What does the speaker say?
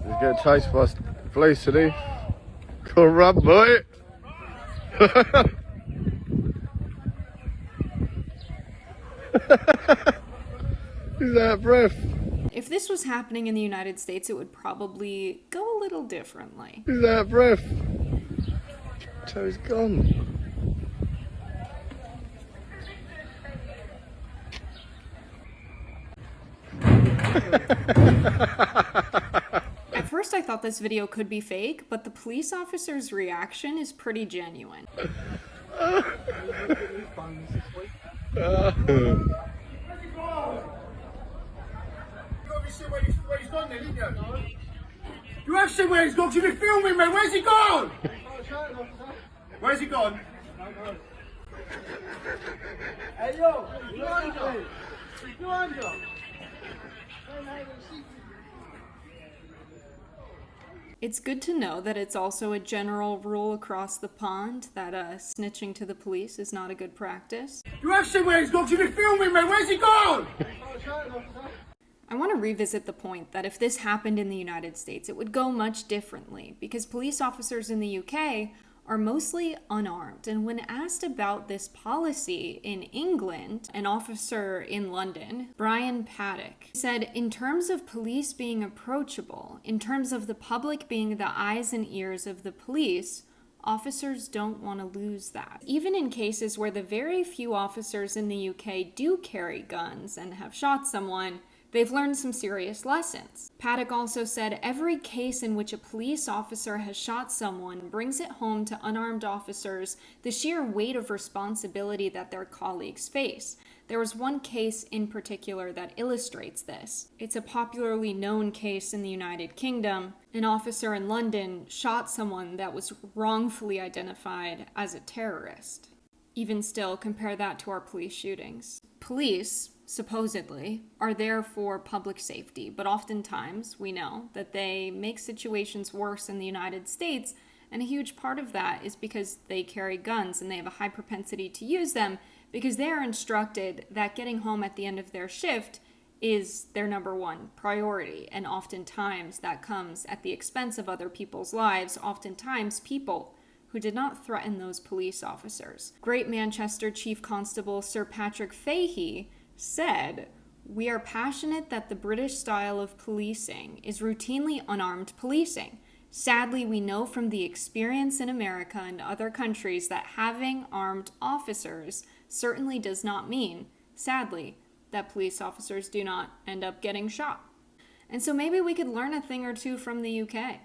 He's getting chased by police today. Come run, boy. He's out of breath. If this was happening in the United States, it would probably go a little differently. He's out of breath. So he's gone. At first I thought this video could be fake, but the police officer's reaction is pretty genuine. You have seen where he's gone, you've been filming me, where's he gone? Where's he gone? Hey yo, you under? You under? It's good to know that it's also a general rule across the pond that snitching to the police is not a good practice. You have seen where he's gone, you've been filming me, where's he gone? I want to revisit the point that if this happened in the United States, it would go much differently because police officers in the UK are mostly unarmed. And when asked about this policy in England, an officer in London, Brian Paddock, said, in terms of police being approachable, in terms of the public being the eyes and ears of the police, officers don't want to lose that. Even in cases where the very few officers in the UK do carry guns and have shot someone, they've learned some serious lessons. Paddock also said every case in which a police officer has shot someone brings it home to unarmed officers the sheer weight of responsibility that their colleagues face. There was one case in particular that illustrates this. It's a popularly known case in the United Kingdom. An officer in London shot someone that was wrongfully identified as a terrorist. Even still, compare that to our police shootings. Police, supposedly, are there for public safety, but oftentimes we know that they make situations worse in the United States, and a huge part of that is because they carry guns and they have a high propensity to use them because they are instructed that getting home at the end of their shift is their number one priority, and oftentimes that comes at the expense of other people's lives, oftentimes people who did not threaten those police officers. Great Manchester Chief Constable Sir Patrick Fahey said, "We are passionate that the British style of policing is routinely unarmed policing. Sadly, we know from the experience in America and other countries that having armed officers certainly does not mean, sadly, that police officers do not end up getting shot." And so maybe we could learn a thing or two from the UK.